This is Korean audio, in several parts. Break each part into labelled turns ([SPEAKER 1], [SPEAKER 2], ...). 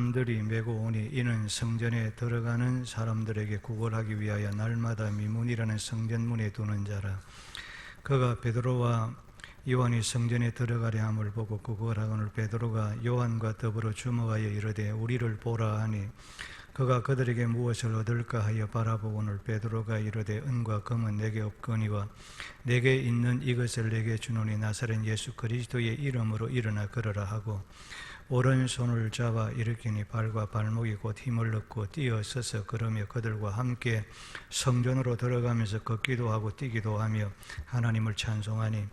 [SPEAKER 1] 사람들이 메고 오니 이는 성전에 들어가는 사람들에게 구걸하기 위하여 날마다 미문이라는 성전문에 두는 자라. 그가 베드로와 요한이 성전에 들어가려 함을 보고 구걸하거늘 베드로가 요한과 더불어 주목하여 이르되 우리를 보라 하니 그가 그들에게 무엇을 얻을까 하여 바라보거늘 베드로가 이르되 은과 금은 내게 없거니와 내게 있는 이것을 내게 주노니 나사렛 예수 그리스도의 이름으로 일어나 걸으라 하고 오른손을 잡아 일으키니 발과 발목이 곧 힘을 얻고 뛰어서서 걸으며 그들과 함께 성전으로 들어가면서 걷기도 하고 뛰기도 하며 하나님을 찬송하니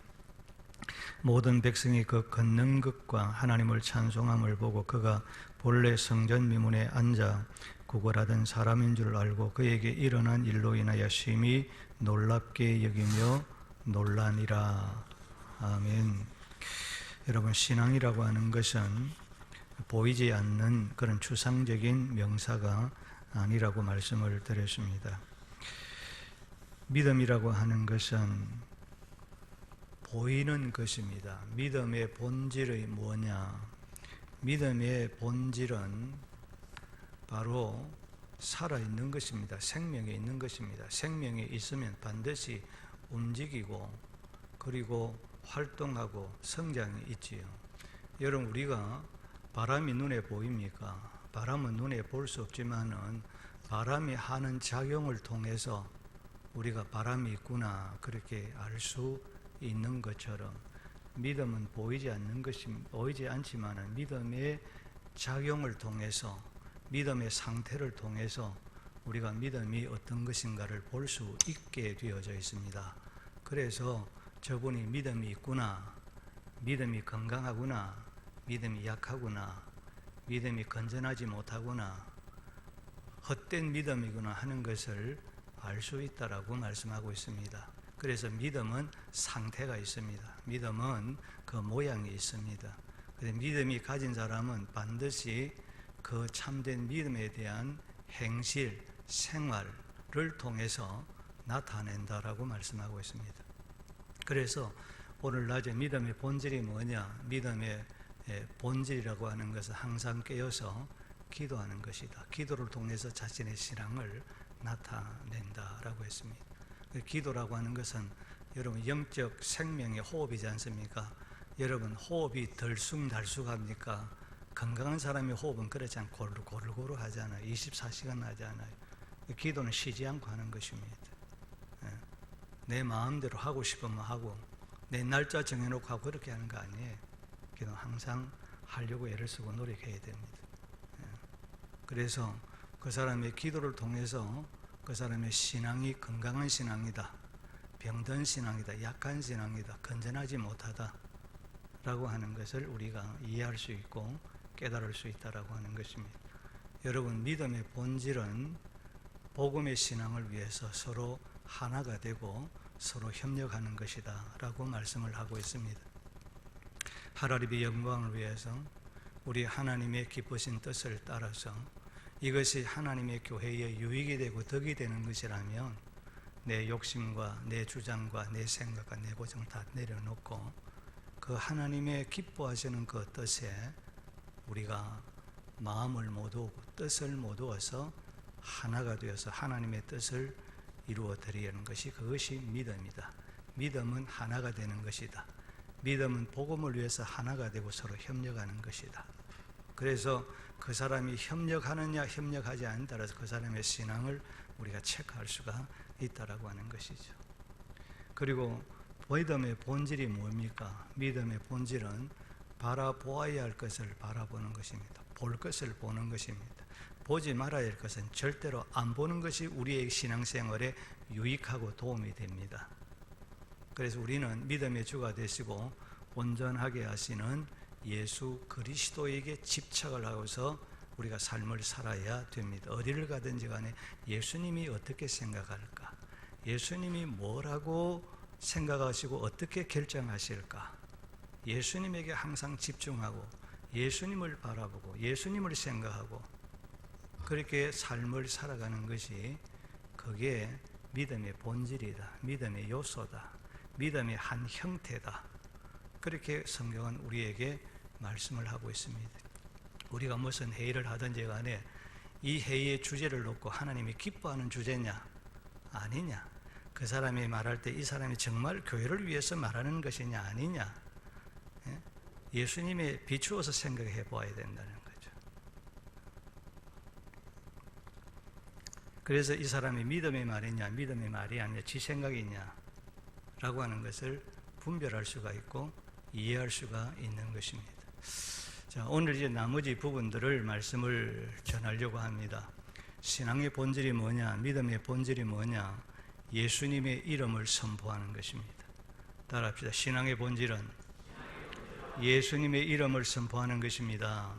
[SPEAKER 1] 모든 백성이 그 걷는 것과 하나님을 찬송함을 보고 그가 본래 성전 미문에 앉아 구걸하던 사람인 줄 알고 그에게 일어난 일로 인하여 심히 놀랍게 여기며 놀라니라. 아멘. 여러분, 신앙이라고 하는 것은 보이지 않는 그런 추상적인 명사가 아니라고 말씀을 드렸습니다. 믿음이라고 하는 것은 보이는 것입니다. 믿음의 본질이 뭐냐? 믿음의 본질은 바로 살아있는 것입니다. 생명이 있는 것입니다. 생명이 있으면 반드시 움직이고 그리고 활동하고 성장이 있지요. 여러분, 우리가 바람이 눈에 보입니까? 바람은 눈에 볼 수 없지만은 바람이 하는 작용을 통해서 우리가 바람이 있구나 그렇게 알 수 있는 것처럼 믿음은 보이지 않지만은 믿음의 작용을 통해서 믿음의 상태를 통해서 우리가 믿음이 어떤 것인가를 볼 수 있게 되어져 있습니다. 그래서 저분이 믿음이 있구나, 믿음이 건강하구나, 믿음이 약하구나, 믿음이 건전하지 못하구나, 헛된 믿음이구나 하는 것을 알 수 있다라고 말씀하고 있습니다. 그래서 믿음은 상태가 있습니다. 믿음은 그 모양이 있습니다. 그래서 믿음이 가진 사람은 반드시 그 참된 믿음에 대한 행실, 생활을 통해서 나타낸다라고 말씀하고 있습니다. 그래서 오늘 낮에 믿음의 본질이 뭐냐? 믿음의 본질이라고 하는 것은 항상 깨어서 기도하는 것이다. 기도를 통해서 자신의 신앙을 나타낸다라고 했습니다. 기도라고 하는 것은 여러분 영적 생명의 호흡이지 않습니까? 여러분 호흡이 덜쑥달쑥합니까? 건강한 사람의 호흡은 그렇지 않고 고루고루 하잖아요. 24시간 하지 않아요. 기도는 쉬지 않고 하는 것입니다. 내 마음대로 하고 싶으면 하고 내 날짜 정해놓고 하고 그렇게 하는 거 아니에요. 기도는 항상 하려고 애를 쓰고 노력해야 됩니다. 그래서 그 사람의 기도를 통해서 그 사람의 신앙이 건강한 신앙이다, 병든 신앙이다, 약한 신앙이다, 건전하지 못하다 라고 하는 것을 우리가 이해할 수 있고 깨달을 수 있다라고 하는 것입니다. 여러분, 믿음의 본질은 복음의 신앙을 위해서 서로 하나가 되고 서로 협력하는 것이다 라고 말씀을 하고 있습니다. 하나님의 영광을 위해서 우리 하나님의 기쁘신 뜻을 따라서 이것이 하나님의 교회에 유익이 되고 덕이 되는 것이라면 내 욕심과 내 주장과 내 생각과 내 고정을 다 내려놓고 그 하나님의 기뻐하시는 그 뜻에 우리가 마음을 모두고 뜻을 모두어서 하나가 되어서 하나님의 뜻을 이루어 드리는 것이 그것이 믿음이다. 믿음은 하나가 되는 것이다. 믿음은 복음을 위해서 하나가 되고 서로 협력하는 것이다. 그래서 그 사람이 협력하느냐 협력하지 않느냐에 따라서 그 사람의 신앙을 우리가 체크할 수가 있다라고 하는 것이죠. 그리고 믿음의 본질이 뭡니까? 믿음의 본질은 바라보아야 할 것을 바라보는 것입니다. 볼 것을 보는 것입니다. 보지 말아야 할 것은 절대로 안 보는 것이 우리의 신앙생활에 유익하고 도움이 됩니다. 그래서 우리는 믿음의 주가 되시고 온전하게 하시는 예수 그리스도에게 집착을 하고서 우리가 삶을 살아야 됩니다. 어디를 가든지 간에 예수님이 어떻게 생각할까? 예수님이 뭐라고 생각하시고 어떻게 결정하실까? 예수님에게 항상 집중하고 예수님을 바라보고 예수님을 생각하고 그렇게 삶을 살아가는 것이 그게 믿음의 본질이다. 믿음의 요소다. 믿음의 한 형태다. 그렇게 성경은 우리에게 말씀을 하고 있습니다. 우리가 무슨 회의를 하든지 간에 이 회의의 주제를 놓고 하나님이 기뻐하는 주제냐 아니냐, 그 사람이 말할 때 이 사람이 정말 교회를 위해서 말하는 것이냐 아니냐, 예수님에 비추어서 생각해 보아야 된다는 거죠. 그래서 이 사람이 믿음의 말이냐 믿음의 말이 아니냐 지 생각이냐 라고 하는 것을 분별할 수가 있고 이해할 수가 있는 것입니다. 자, 오늘 이제 나머지 부분들을 말씀을 전하려고 합니다. 신앙의 본질이 뭐냐, 믿음의 본질이 뭐냐, 예수님의 이름을 선포하는 것입니다. 따라합시다. 신앙의 본질은 예수님의 이름을 선포하는 것입니다.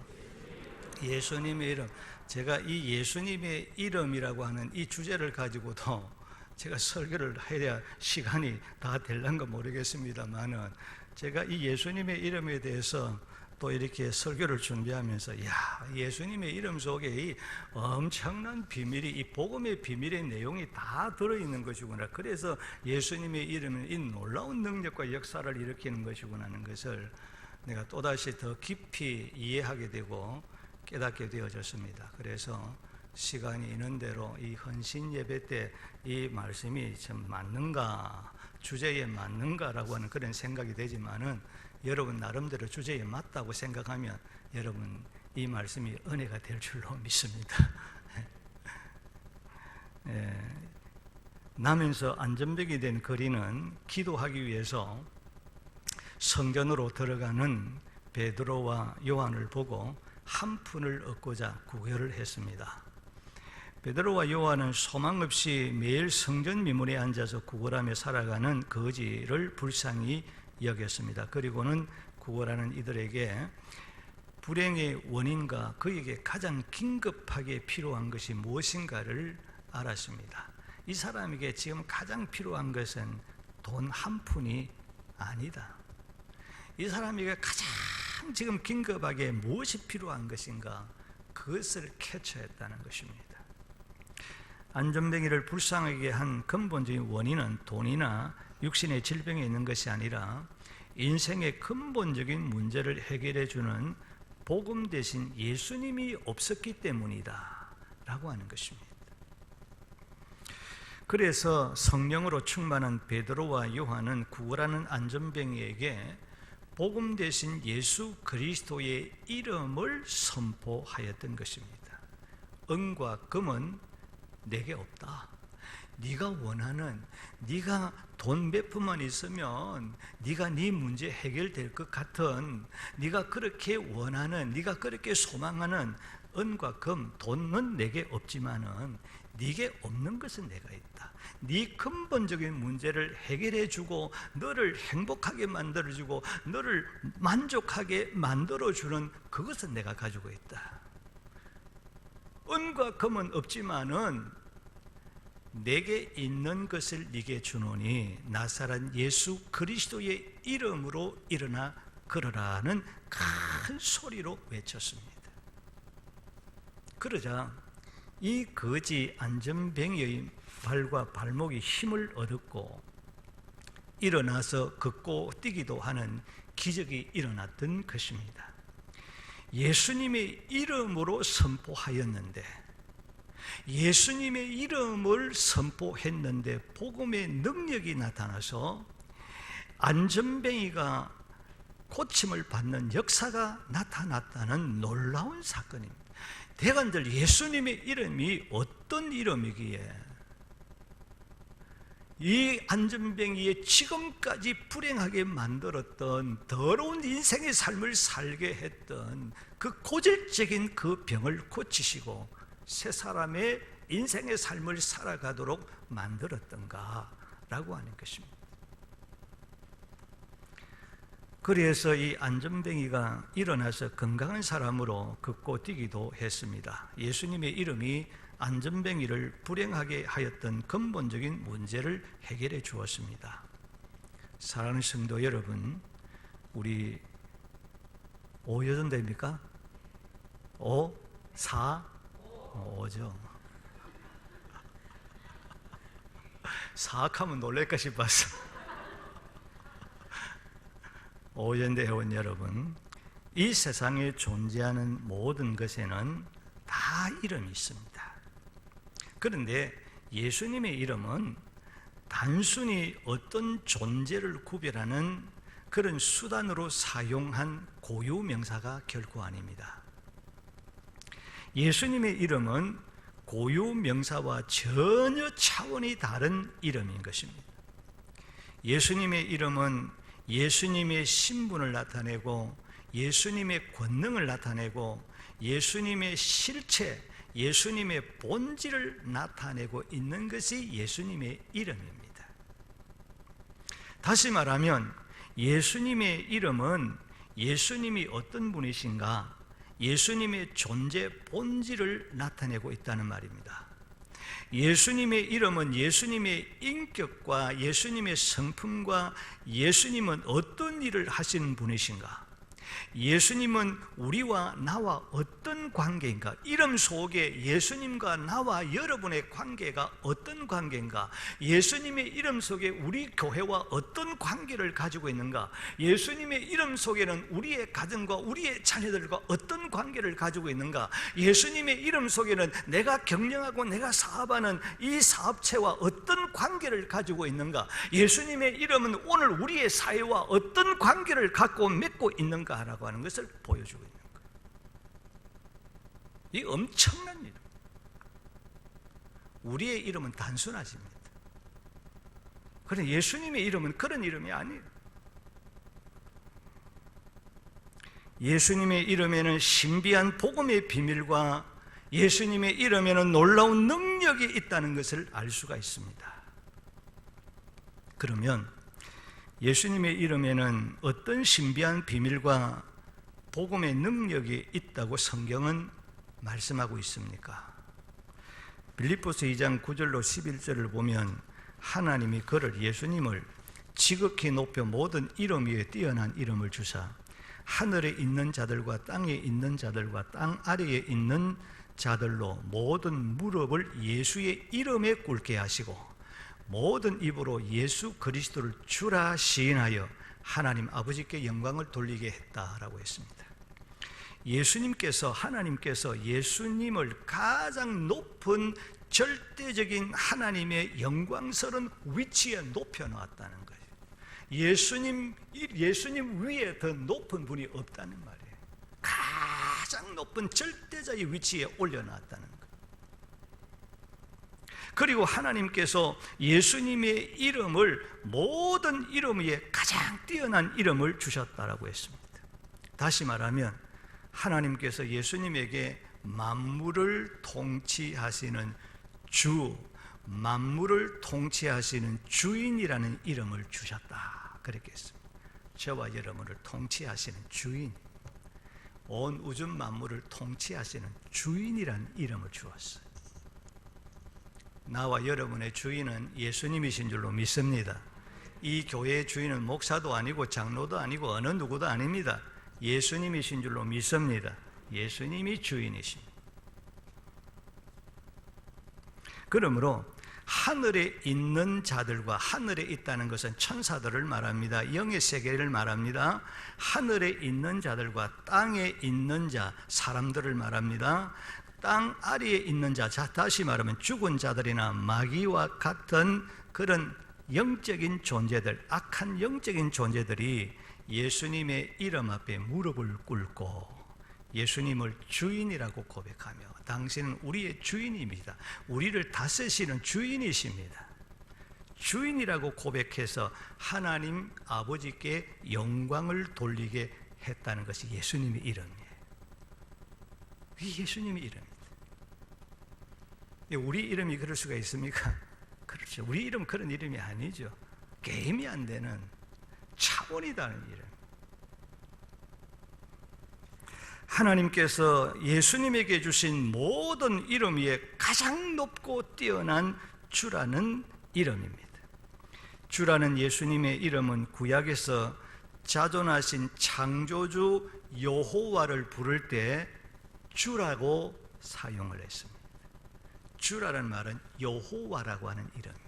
[SPEAKER 1] 예수님의 이름. 제가 이 예수님의 이름이라고 하는 이 주제를 가지고도 제가 설교를 해야 시간이 다 될런가 모르겠습니다만은, 제가 이 예수님의 이름에 대해서 또 이렇게 설교를 준비하면서 예수님의 이름 속에 이 엄청난 비밀이, 이 복음의 비밀의 내용이 다 들어있는 것이구나. 그래서 예수님의 이름은 이 놀라운 능력과 역사를 일으키는 것이구나 하는 것을 내가 또다시 더 깊이 이해하게 되고 깨닫게 되어졌습니다. 그래서 시간이 있는 대로 이 헌신 예배 때 이 말씀이 참 맞는가, 주제에 맞는가라고 하는 그런 생각이 되지만은, 여러분 나름대로 주제에 맞다고 생각하면 여러분 이 말씀이 은혜가 될 줄로 믿습니다. 나면서 안전벽이 된 거리는 기도하기 위해서 성전으로 들어가는 베드로와 요한을 보고 한 푼을 얻고자 구걸을 했습니다. 베드로와 요한은 소망 없이 매일 성전 미문에 앉아서 구걸하며 살아가는 거지를 불쌍히 여겼습니다. 그리고는 구걸하는 이들에게 불행의 원인과 그에게 가장 긴급하게 필요한 것이 무엇인가를 알았습니다. 이 사람에게 지금 가장 필요한 것은 돈 한 푼이 아니다. 이 사람에게 가장 지금 긴급하게 무엇이 필요한 것인가, 그것을 캐쳐했다는 것입니다. 안전뱅이를 불쌍하게 한 근본적인 원인은 돈이나 육신의 질병에 있는 것이 아니라 인생의 근본적인 문제를 해결해 주는 복음 대신 예수님이 없었기 때문이다 라고 하는 것입니다. 그래서 성령으로 충만한 베드로와 요한은 구걸하는 안전뱅이에게 복음 대신 예수 그리스도의 이름을 선포하였던 것입니다. 은과 금은 내게 없다. 네가 원하는, 네가 돈 몇 푼만 있으면 네가 네 문제 해결될 것 같은, 네가 그렇게 원하는, 네가 그렇게 소망하는 은과 금, 돈은 내게 없지만은 네게 없는 것은 내가 있다. 네 근본적인 문제를 해결해 주고 너를 행복하게 만들어 주고 너를 만족하게 만들어 주는 그것은 내가 가지고 있다. 은과 금은 없지만은 내게 있는 것을 네게 주노니 나사렛 예수 그리스도의 이름으로 일어나 걸으라는 큰 소리로 외쳤습니다. 그러자 이 거지 안전뱅이의 발과 발목이 힘을 얻었고 일어나서 걷고 뛰기도 하는 기적이 일어났던 것입니다. 예수님의 이름으로 선포하였는데, 예수님의 이름을 선포했는데 복음의 능력이 나타나서 안전뱅이가 고침을 받는 역사가 나타났다는 놀라운 사건입니다. 대관들, 예수님의 이름이 어떤 이름이기에 이 안전뱅이의 지금까지 불행하게 만들었던 더러운 인생의 삶을 살게 했던 그 고질적인 그 병을 고치시고 새 사람의 인생의 삶을 살아가도록 만들었던가라고 하는 것입니다. 그래서 이 안전뱅이가 일어나서 건강한 사람으로 걷고 뛰기도 했습니다. 예수님의 이름이 안전뱅이를 불행하게 하였던 근본적인 문제를 해결해 주었습니다. 사랑하는 성도 여러분, 우리 5여든 됩니까? 5, 4, 5죠. 사악하면 놀랄까 싶어서. 오연대 회원 여러분, 이 세상에 존재하는 모든 것에는 다 이름이 있습니다. 그런데 예수님의 이름은 단순히 어떤 존재를 구별하는 그런 수단으로 사용한 고유 명사가 결코 아닙니다. 예수님의 이름은 고유 명사와 전혀 차원이 다른 이름인 것입니다. 예수님의 이름은 예수님의 신분을 나타내고 예수님의 권능을 나타내고 예수님의 실체, 예수님의 본질을 나타내고 있는 것이 예수님의 이름입니다. 다시 말하면 예수님의 이름은 예수님이 어떤 분이신가, 예수님의 존재 본질을 나타내고 있다는 말입니다. 예수님의 이름은 예수님의 인격과 예수님의 성품과 예수님은 어떤 일을 하시는 분이신가, 예수님은 우리와 나와 어떤 관계인가, 이름 속에 예수님과 나와 여러분의 관계가 어떤 관계인가, 예수님의 이름 속에 우리 교회와 어떤 관계를 가지고 있는가, 예수님의 이름 속에는 우리의 가정과 우리의 자녀들과 어떤 관계를 가지고 있는가, 예수님의 이름 속에는 내가 경영하고 내가 사업하는 이 사업체와 어떤 관계를 가지고 있는가, 예수님의 이름은 오늘 우리의 사회와 어떤 관계를 갖고 맺고 있는가라고 하는 것을 보여주고 있는 거예요. 이 엄청난 이름. 우리의 이름은 단순하십니다. 그런데 예수님의 이름은 그런 이름이 아니에요. 예수님의 이름에는 신비한 복음의 비밀과 예수님의 이름에는 놀라운 능력이 있다는 것을 알 수가 있습니다. 그러면 예수님의 이름에는 어떤 신비한 비밀과 복음의 능력이 있다고 성경은 말씀하고 있습니까? 빌립보서 2장 9절로 11절을 보면 하나님이 그를, 예수님을 지극히 높여 모든 이름 위에 뛰어난 이름을 주사 하늘에 있는 자들과 땅에 있는 자들과 땅 아래에 있는 자들로 모든 무릎을 예수의 이름에 꿇게 하시고 모든 입으로 예수 그리스도를 주라 시인하여 하나님 아버지께 영광을 돌리게 했다라고 했습니다. 예수님께서, 하나님께서 예수님을 가장 높은 절대적인 하나님의 영광스러운 위치에 높여놓았다는 거예요. 예수님 위에 더 높은 분이 없다는 말이에요. 가장 높은 절대자의 위치에 올려놨다는 거예요. 그리고 하나님께서 예수님의 이름을 모든 이름 위에 가장 뛰어난 이름을 주셨다라고 했습니다. 다시 말하면 하나님께서 예수님에게 만물을 통치하시는 주, 만물을 통치하시는 주인이라는 이름을 주셨다, 그렇게 했습니다. 저와 여러분을 통치하시는 주인, 온 우주 만물을 통치하시는 주인이라는 이름을 주었어요. 나와 여러분의 주인은 예수님이신 줄로 믿습니다. 이 교회의 주인은 목사도 아니고 장로도 아니고 어느 누구도 아닙니다. 예수님이신 줄로 믿습니다. 예수님이 주인이십니다. 그러므로 하늘에 있는 자들과, 하늘에 있다는 것은 천사들을 말합니다. 영의 세계를 말합니다. 하늘에 있는 자들과 땅에 있는 자, 사람들을 말합니다. 땅 아래에 있는 자, 다시 말하면 죽은 자들이나 마귀와 같은 그런 영적인 존재들, 악한 영적인 존재들이 예수님의 이름 앞에 무릎을 꿇고 예수님을 주인이라고 고백하며 당신은 우리의 주인입니다, 우리를 다스리시는 주인이십니다, 주인이라고 고백해서 하나님 아버지께 영광을 돌리게 했다는 것이 예수님의 이름이에요. 이 예수님의 이름입니다. 우리 이름이 그럴 수가 있습니까? 그렇죠. 우리 이름 그런 이름이 아니죠. 게임이 안 되는 차원이 다른 이름. 하나님께서 예수님에게 주신 모든 이름 위에 가장 높고 뛰어난 주라는 이름입니다. 주라는 예수님의 이름은 구약에서 자존하신 창조주 여호와를 부를 때 주라고 사용을 했습니다. 주라는 말은 여호와라고 하는 이름이에요.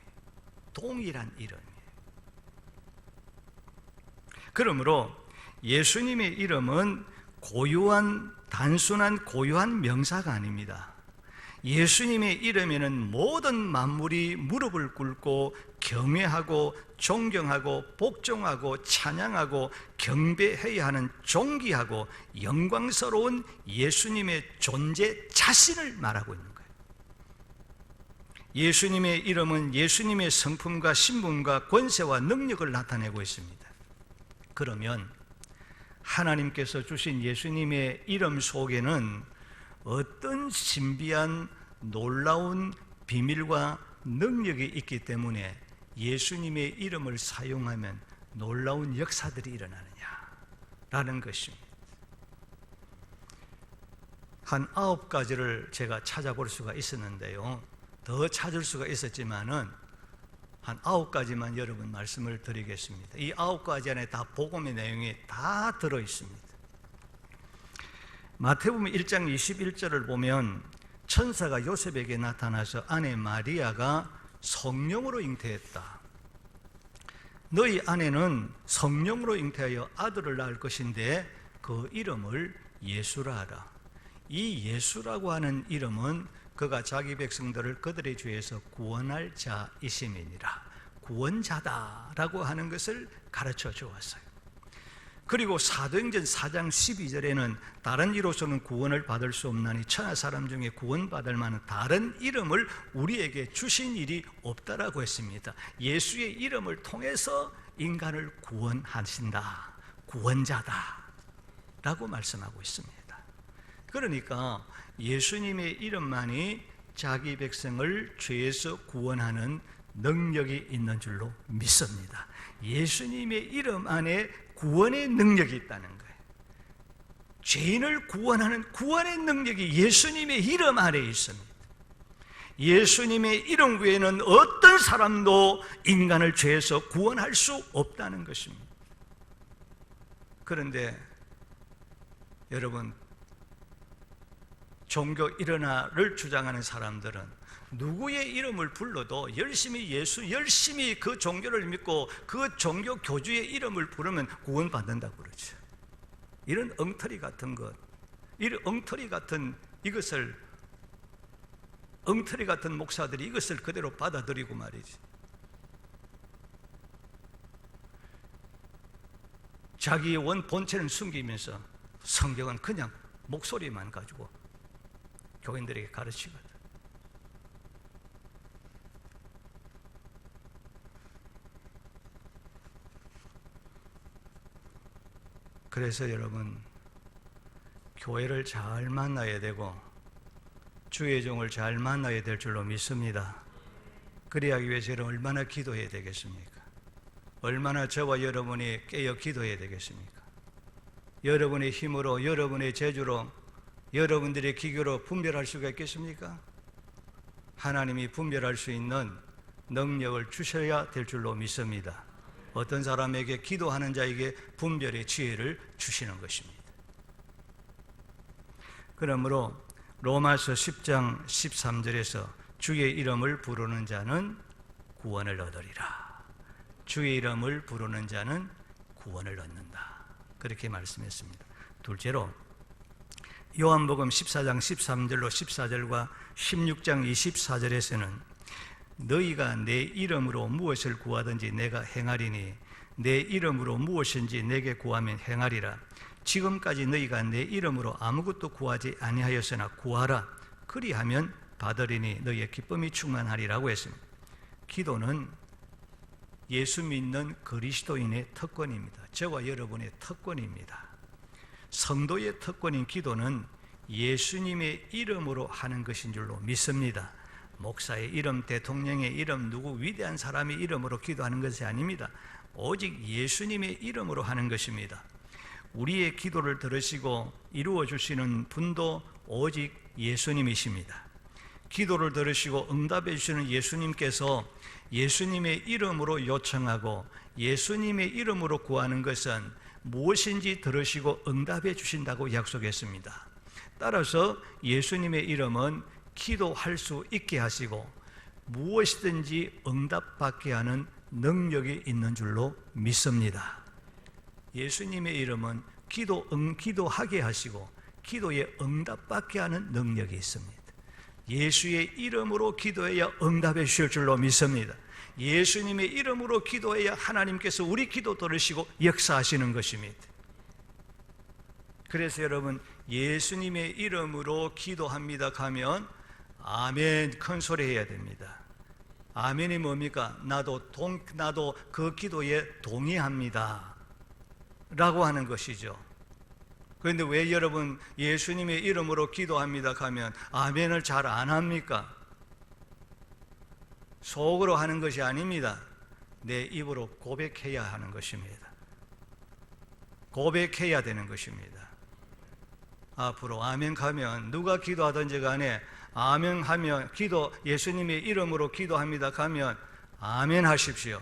[SPEAKER 1] 동일한 이름이에요. 그러므로 예수님의 이름은 단순한 고유한 명사가 아닙니다. 예수님의 이름에는 모든 만물이 무릎을 꿇고 경외하고 존경하고 복종하고 찬양하고 경배해야 하는 존귀하고 영광스러운 예수님의 존재 자신을 말하고 있는 거예요. 예수님의 이름은 예수님의 성품과 신분과 권세와 능력을 나타내고 있습니다. 그러면 하나님께서 주신 예수님의 이름 속에는 어떤 신비한 놀라운 비밀과 능력이 있기 때문에 예수님의 이름을 사용하면 놀라운 역사들이 일어나느냐라는 것입니다. 한 9가지를 제가 찾아볼 수가 있었는데요, 더 찾을 수가 있었지만은 한 9가지만 여러분 말씀을 드리겠습니다. 이 9가지 안에 다 복음의 내용이 다 들어있습니다. 마태복음 1장 21절을 보면 천사가 요셉에게 나타나서 아내 마리아가 성령으로 잉태했다. 너희 아내는 성령으로 잉태하여 아들을 낳을 것인데 그 이름을 예수라 하라. 이 예수라고 하는 이름은 그가 자기 백성들을 그들의 죄에서 구원할 자이심이니라, 구원자다라고 하는 것을 가르쳐 주었어요. 그리고 사도행전 4장 12절에는 다른 이로서는 구원을 받을 수 없나니 천하 사람 중에 구원받을 만한 다른 이름을 우리에게 주신 일이 없다라고 했습니다. 예수의 이름을 통해서 인간을 구원하신다, 구원자다 라고 말씀하고 있습니다. 그러니까 예수님의 이름만이 자기 백성을 죄에서 구원하는 능력이 있는 줄로 믿습니다. 예수님의 이름 안에 구원의 능력이 있다는 거예요. 죄인을 구원하는 구원의 능력이 예수님의 이름 안에 있습니다. 예수님의 이름 외에는 어떤 사람도 인간을 죄에서 구원할 수 없다는 것입니다. 그런데 여러분, 종교 일어나를 주장하는 사람들은 누구의 이름을 불러도 열심히 그 종교를 믿고 그 종교 교주의 이름을 부르면 구원받는다고 그러죠. 이런 엉터리 같은 것, 이런 엉터리 같은 목사들이 이것을 그대로 받아들이고 말이지. 자기의 본체는 숨기면서 성경은 그냥 목소리만 가지고 교인들에게 가르치거든. 그래서 여러분, 교회를 잘 만나야 되고 주의 종을 잘 만나야 될 줄로 믿습니다. 그래야기 위해서 여러분 얼마나 기도해야 되겠습니까? 얼마나 저와 여러분이 깨어 기도해야 되겠습니까? 여러분의 힘으로, 여러분의 재주로, 여러분들의 기교로 분별할 수가 있겠습니까? 하나님이 분별할 수 있는 능력을 주셔야 될 줄로 믿습니다. 어떤 사람에게 기도하는 자에게 분별의 지혜를 주시는 것입니다. 그러므로 로마서 10장 13절에서 주의 이름을 부르는 자는 구원을 얻으리라. 주의 이름을 부르는 자는 구원을 얻는다. 그렇게 말씀했습니다. 둘째로 요한복음 14장 13절로 14절과 16장 24절에서는 너희가 내 이름으로 무엇을 구하든지 내가 행하리니 내 이름으로 무엇인지 내게 구하면 행하리라. 지금까지 너희가 내 이름으로 아무것도 구하지 아니하였으나 구하라. 그리하면 받으리니 너희의 기쁨이 충만하리라고 했습니다. 기도는 예수 믿는 그리스도인의 특권입니다. 저와 여러분의 특권입니다. 성도의 특권인 기도는 예수님의 이름으로 하는 것인 줄로 믿습니다. 목사의 이름, 대통령의 이름, 누구 위대한 사람의 이름으로 기도하는 것이 아닙니다. 오직 예수님의 이름으로 하는 것입니다. 우리의 기도를 들으시고 이루어 주시는 분도 오직 예수님이십니다. 기도를 들으시고 응답해 주시는 예수님께서 예수님의 이름으로 요청하고 예수님의 이름으로 구하는 것은 무엇인지 들으시고 응답해 주신다고 약속했습니다. 따라서 예수님의 이름은 기도할 수 있게 하시고 무엇이든지 응답받게 하는 능력이 있는 줄로 믿습니다. 예수님의 이름은 기도하게 하시고 기도에 응답받게 하는 능력이 있습니다. 예수의 이름으로 기도해야 응답해 주실 줄로 믿습니다. 예수님의 이름으로 기도해야 하나님께서 우리 기도 들으시고 역사하시는 것입니다. 그래서 여러분, 예수님의 이름으로 기도합니다 가면 아멘 큰 소리 해야 됩니다. 아멘이 뭡니까? 나도 그 기도에 동의합니다 라고 하는 것이죠. 그런데 왜 여러분 예수님의 이름으로 기도합니다 가면 아멘을 잘 안 합니까? 속으로 하는 것이 아닙니다. 내 입으로 고백해야 하는 것입니다. 고백해야 되는 것입니다. 앞으로 아멘 가면 누가 기도하든지 간에 아멘 하면 예수님의 이름으로 기도합니다 가면 아멘 하십시오.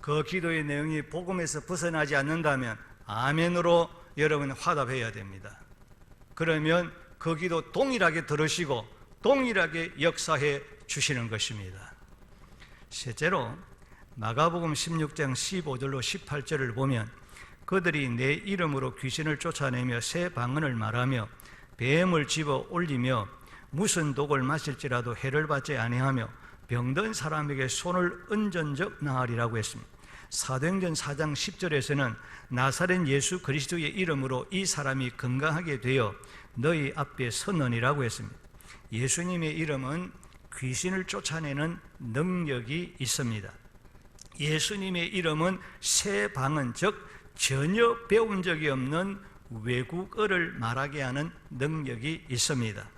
[SPEAKER 1] 그 기도의 내용이 복음에서 벗어나지 않는다면 아멘으로 여러분 화답해야 됩니다. 그러면 그 기도 동일하게 들으시고 동일하게 역사해 주시는 것입니다. 실제로 마가복음 16장 15절로 18절을 보면 그들이 내 이름으로 귀신을 쫓아내며 새 방언을 말하며 뱀을 집어 올리며 무슨 독을 마실지라도 해를 받지 아니하며 병든 사람에게 손을 얹은 적 나으리라고 했습니다. 사도행전 4장 10절에서는 나사렛 예수 그리스도의 이름으로 이 사람이 건강하게 되어 너희 앞에 서느니라고 했습니다. 예수님의 이름은 귀신을 쫓아내는 능력이 있습니다. 예수님의 이름은 새 방언, 즉 전혀 배운 적이 없는 외국어를 말하게 하는 능력이 있습니다.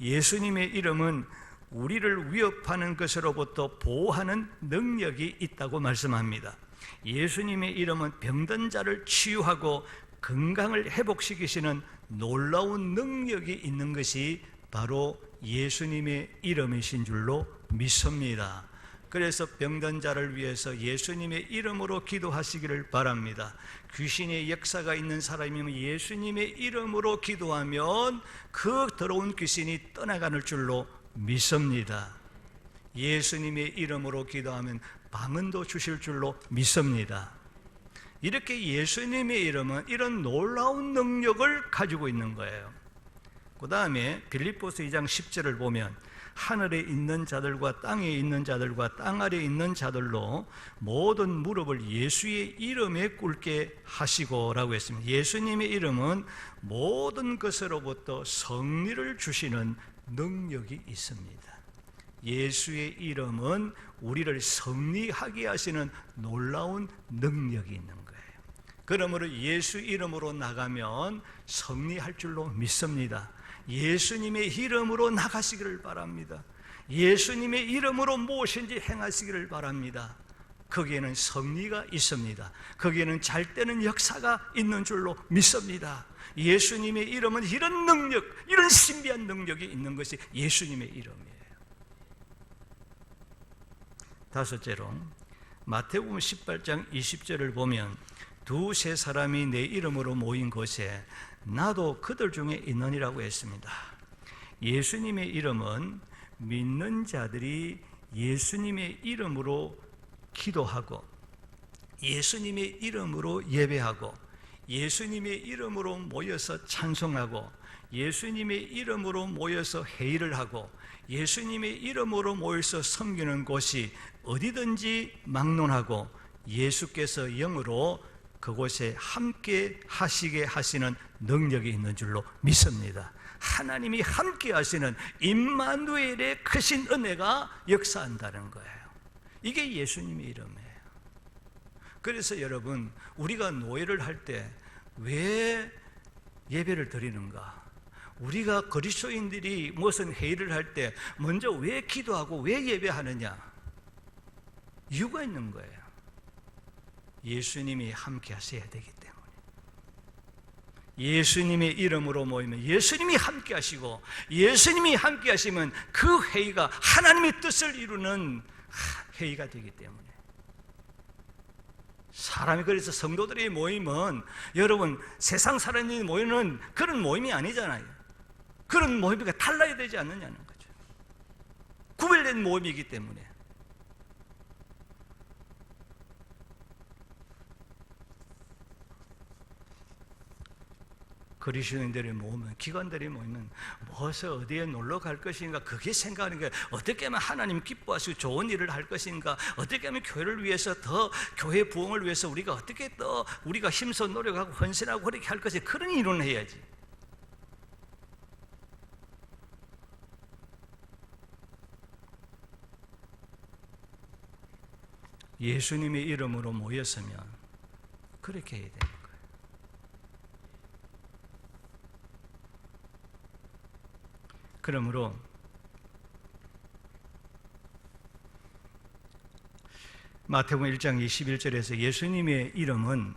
[SPEAKER 1] 예수님의 이름은 우리를 위협하는 것으로부터 보호하는 능력이 있다고 말씀합니다. 예수님의 이름은 병든 자를 치유하고 건강을 회복시키시는 놀라운 능력이 있는 것이 바로 예수님의 이름이신 줄로 믿습니다. 그래서 병든 자를 위해서 예수님의 이름으로 기도하시기를 바랍니다. 귀신의 역사가 있는 사람이면 예수님의 이름으로 기도하면 그 더러운 귀신이 떠나가는 줄로 믿습니다. 예수님의 이름으로 기도하면 방언도 주실 줄로 믿습니다. 이렇게 예수님의 이름은 이런 놀라운 능력을 가지고 있는 거예요. 그 다음에 빌립보서 2장 10절을 보면 하늘에 있는 자들과 땅에 있는 자들과 땅 아래에 있는 자들로 모든 무릎을 예수의 이름에 꿇게 하시고 라고 했습니다. 예수님의 이름은 모든 것으로부터 승리를 주시는 능력이 있습니다. 예수의 이름은 우리를 승리하게 하시는 놀라운 능력이 있는 거예요. 그러므로 예수 이름으로 나가면 승리할 줄로 믿습니다. 예수님의 이름으로 나가시기를 바랍니다. 예수님의 이름으로 무엇인지 행하시기를 바랍니다. 거기에는 승리가 있습니다. 거기에는 잘 되는 역사가 있는 줄로 믿습니다. 예수님의 이름은 이런 능력, 이런 신비한 능력이 있는 것이 예수님의 이름이에요. 다섯째로 마태복음 18장 20절을 보면 두세 사람이 내 이름으로 모인 곳에 나도 그들 중에 있느니라고 했습니다. 예수님의 이름은 믿는 자들이 예수님의 이름으로 기도하고 예수님의 이름으로 예배하고 예수님의 이름으로 모여서 찬송하고 예수님의 이름으로 모여서 회의를 하고 예수님의 이름으로 모여서 섬기는 곳이 어디든지 막론하고 예수께서 영으로 그곳에 함께 하시게 하시는 능력이 있는 줄로 믿습니다. 하나님이 함께 하시는 임마누엘의 크신 은혜가 역사한다는 거예요. 이게 예수님의 이름이에요. 그래서 여러분, 우리가 노예를 할 때 왜 예배를 드리는가? 우리가 그리스도인들이 무슨 회의를 할 때 먼저 왜 기도하고 왜 예배하느냐? 이유가 있는 거예요. 예수님이 함께 하셔야 되기 때문에. 예수님의 이름으로 모이면 예수님이 함께 하시고 예수님이 함께 하시면 그 회의가 하나님의 뜻을 이루는 회의가 되기 때문에. 사람이, 그래서 성도들의 모임은 여러분 세상 사람들이 모이는 그런 모임이 아니잖아요. 그런 모임이 달라야 되지 않느냐는 거죠. 구별된 모임이기 때문에. 그리스도인들이 모으면, 기관들이 모이면 무엇을 어디에 놀러 갈 것인가, 그게 생각하는 거예요. 어떻게 하면 하나님 기뻐하시고 좋은 일을 할 것인가, 어떻게 하면 교회를 위해서 더, 교회 부흥을 위해서 우리가 어떻게 더 우리가 힘써 노력하고 헌신하고 그렇게 할 것이, 그런 일은 해야지. 예수님의 이름으로 모였으면 그렇게 해야 되는 거예요. 그러므로 마태복음 1장 21절에서 예수님의 이름은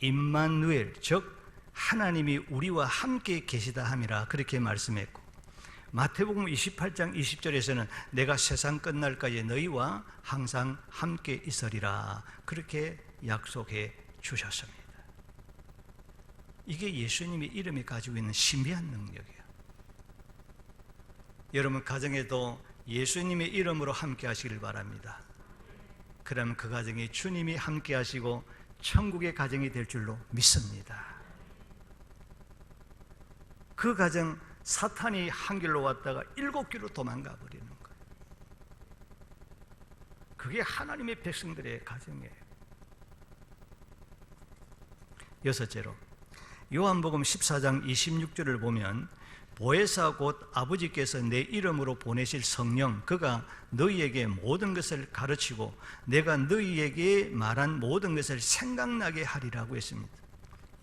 [SPEAKER 1] 임마누엘, 즉 하나님이 우리와 함께 계시다 함이라 그렇게 말씀했고, 마태복음 28장 20절에서는 내가 세상 끝날까지 너희와 항상 함께 있으리라 그렇게 약속해 주셨습니다. 이게 예수님의 이름이 가지고 있는 신비한 능력이에요. 여러분 가정에도 예수님의 이름으로 함께 하시길 바랍니다. 그러면 그 가정이 주님이 함께 하시고 천국의 가정이 될 줄로 믿습니다. 그 가정, 사탄이 한 길로 왔다가 7길로 도망가 버리는 거예요. 그게 하나님의 백성들의 가정이에요. 여섯째로, 요한복음 14장 26절을 보면 보혜사 곧 아버지께서 내 이름으로 보내실 성령, 그가 너희에게 모든 것을 가르치고 내가 너희에게 말한 모든 것을 생각나게 하리라고 했습니다.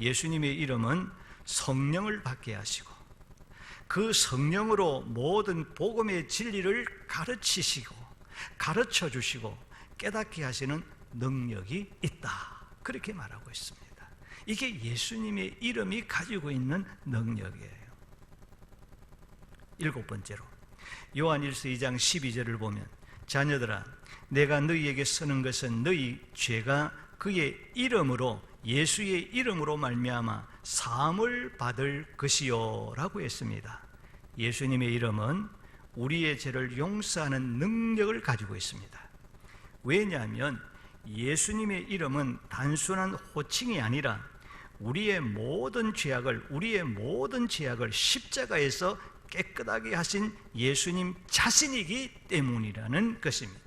[SPEAKER 1] 예수님의 이름은 성령을 받게 하시고 그 성령으로 모든 복음의 진리를 가르치시고 가르쳐 주시고 깨닫게 하시는 능력이 있다, 그렇게 말하고 있습니다. 이게 예수님의 이름이 가지고 있는 능력이에요. 7번째로, 요한일서 2장 12절을 보면 자녀들아 내가 너희에게 쓰는 것은 너희 죄가 그의 이름으로, 예수의 이름으로 말미암아 사함을 받을 것이요 라고 했습니다. 예수님의 이름은 우리의 죄를 용서하는 능력을 가지고 있습니다. 왜냐하면 예수님의 이름은 단순한 호칭이 아니라 우리의 모든 죄악을 십자가에서 깨끗하게 하신 예수님 자신이기 때문이라는 것입니다.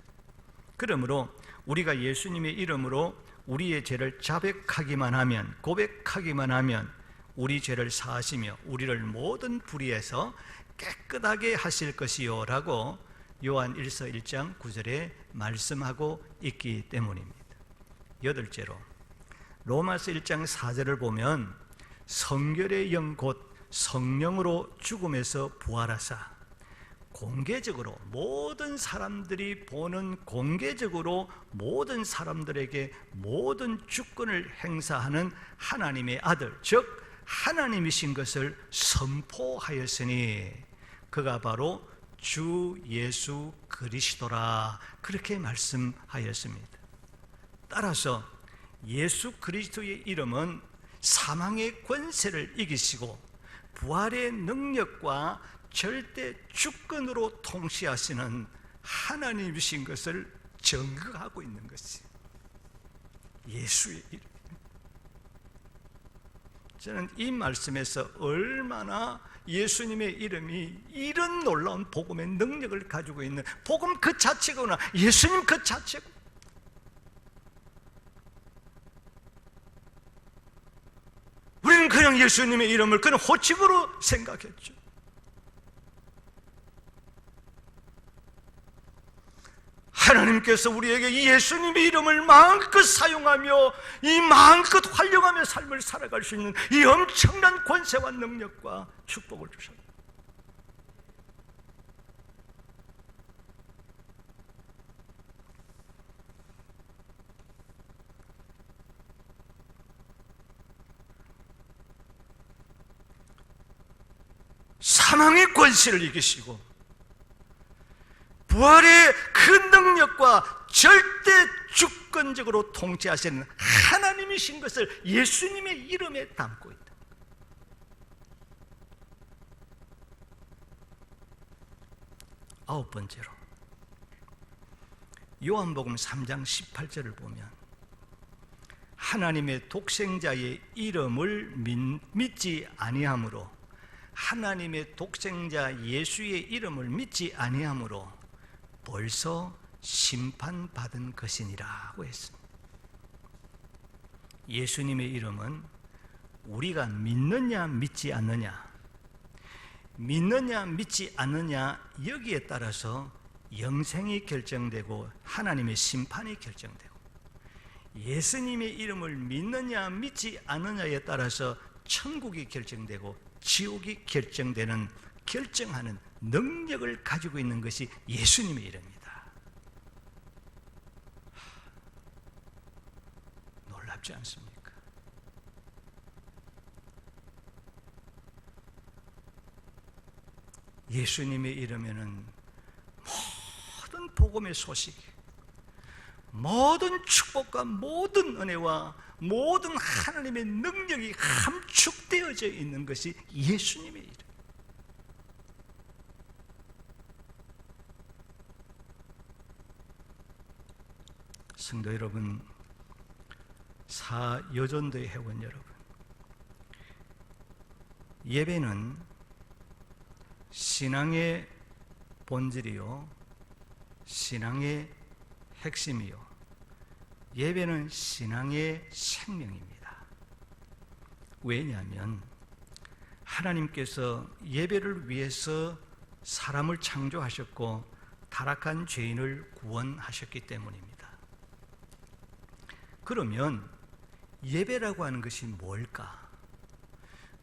[SPEAKER 1] 그러므로 우리가 예수님의 이름으로 우리의 죄를 자백하기만 하면, 고백하기만 하면 우리 죄를 사하시며 우리를 모든 불의에서 깨끗하게 하실 것이요 라고 요한 1서 1장 9절에 말씀하고 있기 때문입니다. 8째로, 로마서 1장 4절을 보면 성결의 영 곧 성령으로 죽음에서 부활하사 공개적으로 모든 사람들이 보는, 공개적으로 모든 사람들에게 모든 주권을 행사하는 하나님의 아들, 즉 하나님이신 것을 선포하였으니 그가 바로 주 예수 그리스도라 그렇게 말씀하였습니다. 따라서 예수 그리스도의 이름은 사망의 권세를 이기시고 부활의 능력과 절대 주권으로 통치하시는 하나님이신 것을 증거하고 있는 것이 예수의 이름. 저는 이 말씀에서 얼마나 예수님의 이름이 이런 놀라운 복음의 능력을 가지고 있는, 복음 그 자체구나, 예수님 그 자체구나. 우리는 그냥 예수님의 이름을 그냥 호칭으로 생각했죠. 하나님께서 우리에게 이 예수님의 이름을 마음껏 사용하며 이 마음껏 활용하며 삶을 살아갈 수 있는 이 엄청난 권세와 능력과 축복을 주셨다. 사망의 권세를 이기시고 부활의 그 능력과 절대 주권적으로 통치하시는 하나님이신 것을 예수님의 이름에 담고 있다. 아홉 번째로, 요한복음 3장 18절을 보면 하나님의 독생자의 이름을 믿지 아니하므로, 하나님의 독생자 예수의 이름을 믿지 아니하므로 벌써 심판받은 것이니라고 했습니다. 예수님의 이름은 우리가 믿느냐 믿지 않느냐, 믿느냐 믿지 않느냐, 여기에 따라서 영생이 결정되고 하나님의 심판이 결정되고, 예수님의 이름을 믿느냐 믿지 않느냐에 따라서 천국이 결정되고 지옥이 결정되는, 결정하는 능력을 가지고 있는 것이 예수님의 이름입니다. 놀랍지 않습니까? 예수님의 이름에는 모든 복음의 소식, 모든 축복과 모든 은혜와 모든 하나님의 능력이 함축되어져 있는 것이 예수님의 이름. 성도 여러분, 사여전도의 회원 여러분, 예배는 신앙의 본질이요, 신앙의 핵심이요, 예배는 신앙의 생명입니다. 왜냐하면 하나님께서 예배를 위해서 사람을 창조하셨고 타락한 죄인을 구원하셨기 때문입니다. 그러면 예배라고 하는 것이 뭘까?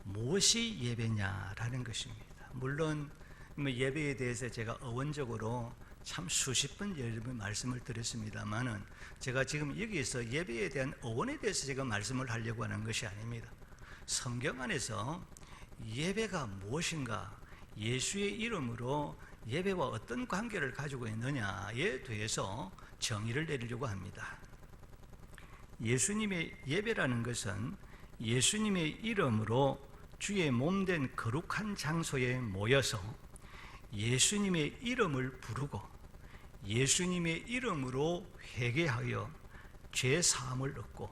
[SPEAKER 1] 무엇이 예배냐라는 것입니다. 물론 예배에 대해서 제가 어원적으로 참 수십 번 여러 번 말씀을 드렸습니다만은, 제가 지금 여기에서 예배에 대한 어원에 대해서 제가 말씀을 하려고 하는 것이 아닙니다. 성경 안에서 예배가 무엇인가, 예수의 이름으로 예배와 어떤 관계를 가지고 있느냐에 대해서 정의를 내리려고 합니다. 예수님의 예배라는 것은 예수님의 이름으로 주의 몸된 거룩한 장소에 모여서 예수님의 이름을 부르고 예수님의 이름으로 회개하여 죄 사함을 얻고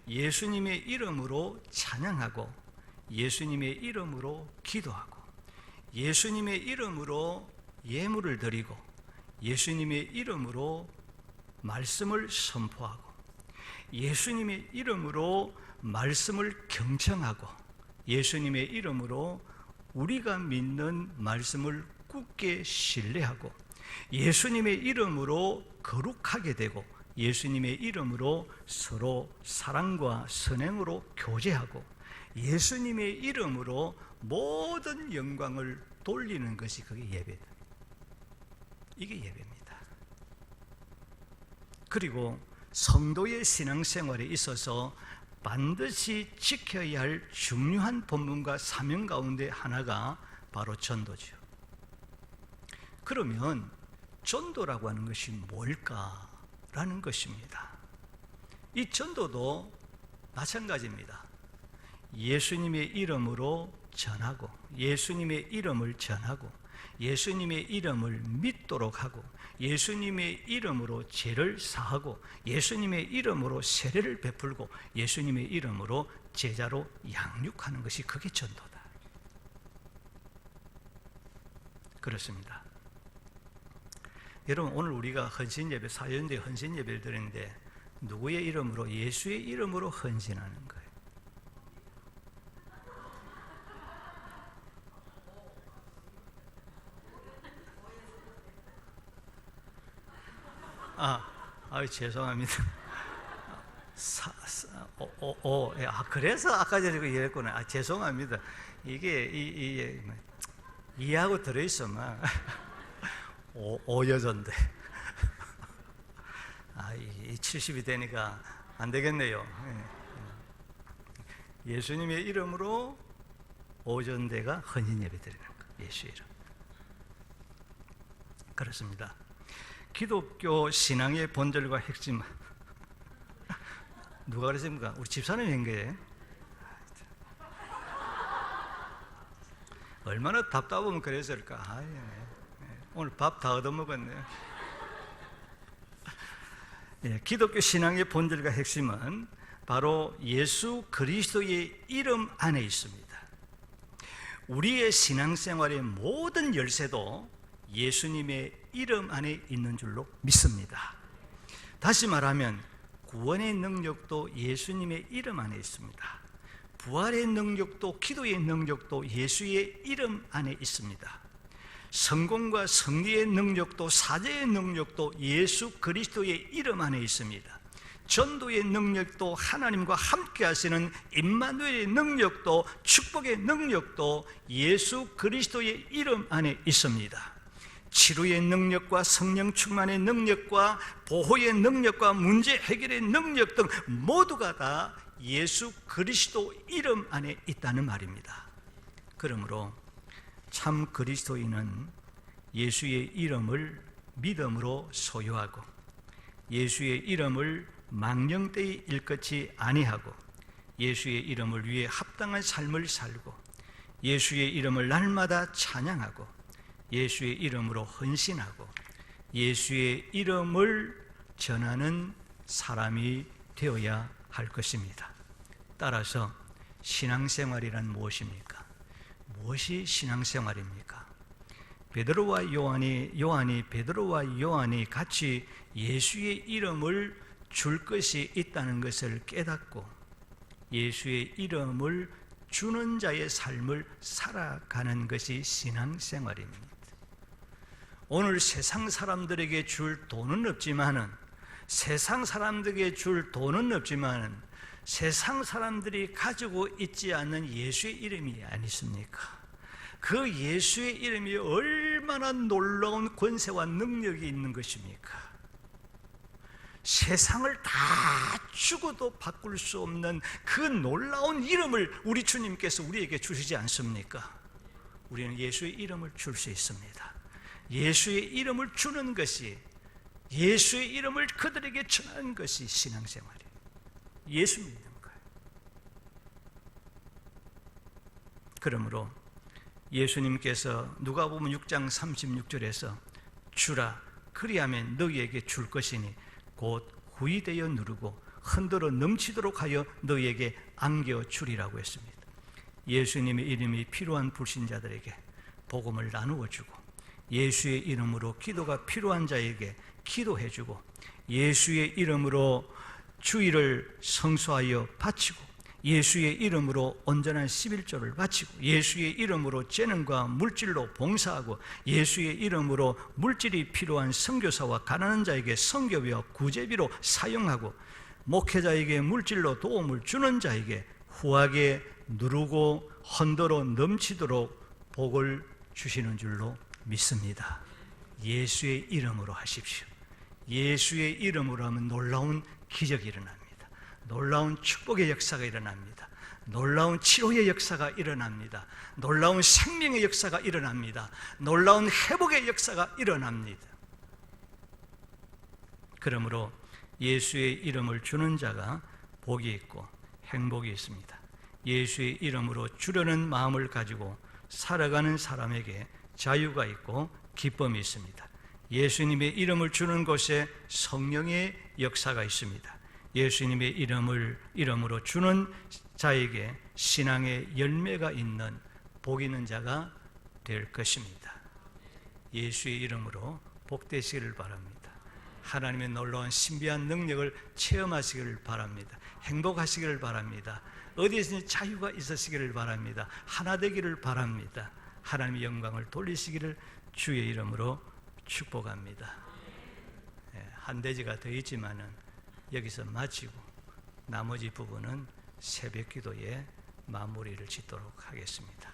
[SPEAKER 1] 예수님의 이름으로 찬양하고 예수님의 이름으로 기도하고 예수님의 이름으로 예물을 드리고 예수님의 이름으로 말씀을 선포하고 예수님의 이름으로 말씀을 경청하고 예수님의 이름으로 우리가 믿는 말씀을 굳게 신뢰하고 예수님의 이름으로 거룩하게 되고 예수님의 이름으로 서로 사랑과 선행으로 교제하고 예수님의 이름으로 모든 영광을 돌리는 것이 그게 예배다. 이게 예배입니다. 그리고 성도의 신앙생활에 있어서 반드시 지켜야 할 중요한 본분과 사명 가운데 하나가 바로 전도죠. 그러면 전도라고 하는 것이 뭘까라는 것입니다. 이 전도도 마찬가지입니다. 예수님의 이름으로 전하고 예수님의 이름을 전하고 예수님의 이름을 믿도록 하고 예수님의 이름으로 죄를 사하고 예수님의 이름으로 세례를 베풀고 예수님의 이름으로 제자로 양육하는 것이 그게 전도다. 그렇습니다. 여러분, 오늘 우리가 헌신예배, 사연대 헌신예배를 드리는데 누구의 이름으로? 예수의 이름으로 헌신하는 거예요. 죄송합니다. 그래서 아까 전에 이랬구나. 죄송합니다. 이게 이해하고 들어있어만 오여전데 70이 되니까 안 되겠네요. 예수님의 이름으로 오전대가 헌신예배 드리는 거, 예수 이름. 그렇습니다. 기독교 신앙의 본질과 핵심, 누가 그랬습니까? 우리 집사님이 한 거예요. 얼마나 답답하면 그랬을까. 오늘 밥 다 얻어먹었네요. 기독교 신앙의 본질과 핵심은 바로 예수 그리스도의 이름 안에 있습니다. 우리의 신앙생활의 모든 열쇠도 예수님의 이름 안에 있는 줄로 믿습니다. 다시 말하면 구원의 능력도 예수님의 이름 안에 있습니다. 부활의 능력도 기도의 능력도 예수의 이름 안에 있습니다. 성공과 승리의 능력도 사죄의 능력도 예수 그리스도의 이름 안에 있습니다. 전도의 능력도 하나님과 함께 하시는 임마누엘의 능력도 축복의 능력도 예수 그리스도의 이름 안에 있습니다. 치료의 능력과 성령 충만의 능력과 보호의 능력과 문제 해결의 능력 등 모두가 다 예수 그리스도 이름 안에 있다는 말입니다. 그러므로 참 그리스도인은 예수의 이름을 믿음으로 소유하고 예수의 이름을 망령되이 일컫지 아니하고 예수의 이름을 위해 합당한 삶을 살고 예수의 이름을 날마다 찬양하고 예수의 이름으로 헌신하고 예수의 이름을 전하는 사람이 되어야 할 것입니다. 따라서 신앙생활이란 무엇입니까? 무엇이 신앙생활입니까? 베드로와 요한이 같이 예수의 이름을 줄 것이 있다는 것을 깨닫고 예수의 이름을 주는 자의 삶을 살아가는 것이 신앙생활입니다. 오늘 세상 사람들에게 줄 돈은 없지만은 세상 사람들이 가지고 있지 않는 예수의 이름이 아니십니까? 그 예수의 이름이 얼마나 놀라운 권세와 능력이 있는 것입니까? 세상을 다 주고도 바꿀 수 없는 그 놀라운 이름을 우리 주님께서 우리에게 주시지 않습니까? 우리는 예수의 이름을 줄 수 있습니다. 예수의 이름을 주는 것이, 예수의 이름을 그들에게 전하는 것이 신앙생활이에요. 예수 믿는 거예요. 그러므로 예수님께서 누가복음 6장 36절에서 주라 그리하면 너희에게 줄 것이니 곧 후히되어 누르고 흔들어 넘치도록 하여 너희에게 안겨 주리라고 했습니다. 예수님의 이름이 필요한 불신자들에게 복음을 나누어 주고 예수의 이름으로 기도가 필요한 자에게 기도해 주고 예수의 이름으로 주일을 성수하여 바치고 예수의 이름으로 온전한 11조를 바치고 예수의 이름으로 재능과 물질로 봉사하고 예수의 이름으로 물질이 필요한 선교사와 가난한 자에게 선교비와 구제비로 사용하고 목회자에게 물질로 도움을 주는 자에게 후하게 누르고 헌더러 넘치도록 복을 주시는 줄로 믿습니다. 예수의 이름으로 하십시오. 예수의 이름으로 하면 놀라운 기적이 일어납니다. 놀라운 축복의 역사가 일어납니다. 놀라운 치료의 역사가 일어납니다. 놀라운 생명의 역사가 일어납니다. 놀라운 회복의 역사가 일어납니다. 그러므로 예수의 이름을 주는 자가 복이 있고 행복이 있습니다. 예수의 이름으로 주려는 마음을 가지고 살아가는 사람에게 자유가 있고 기쁨이 있습니다. 예수님의 이름을 주는 곳에 성령의 역사가 있습니다. 예수님의 이름으로 주는 자에게 신앙의 열매가 있는 복 있는 자가 될 것입니다. 예수의 이름으로 복되시기를 바랍니다. 하나님의 놀라운 신비한 능력을 체험하시기를 바랍니다. 행복하시기를 바랍니다. 어디에서든지 자유가 있으시기를 바랍니다. 하나 되기를 바랍니다. 하나님의 영광을 돌리시기를 주의 이름으로 축복합니다. 한 대지가 더 있지만은 여기서 마치고 나머지 부분은 새벽 기도에 마무리를 짓도록 하겠습니다.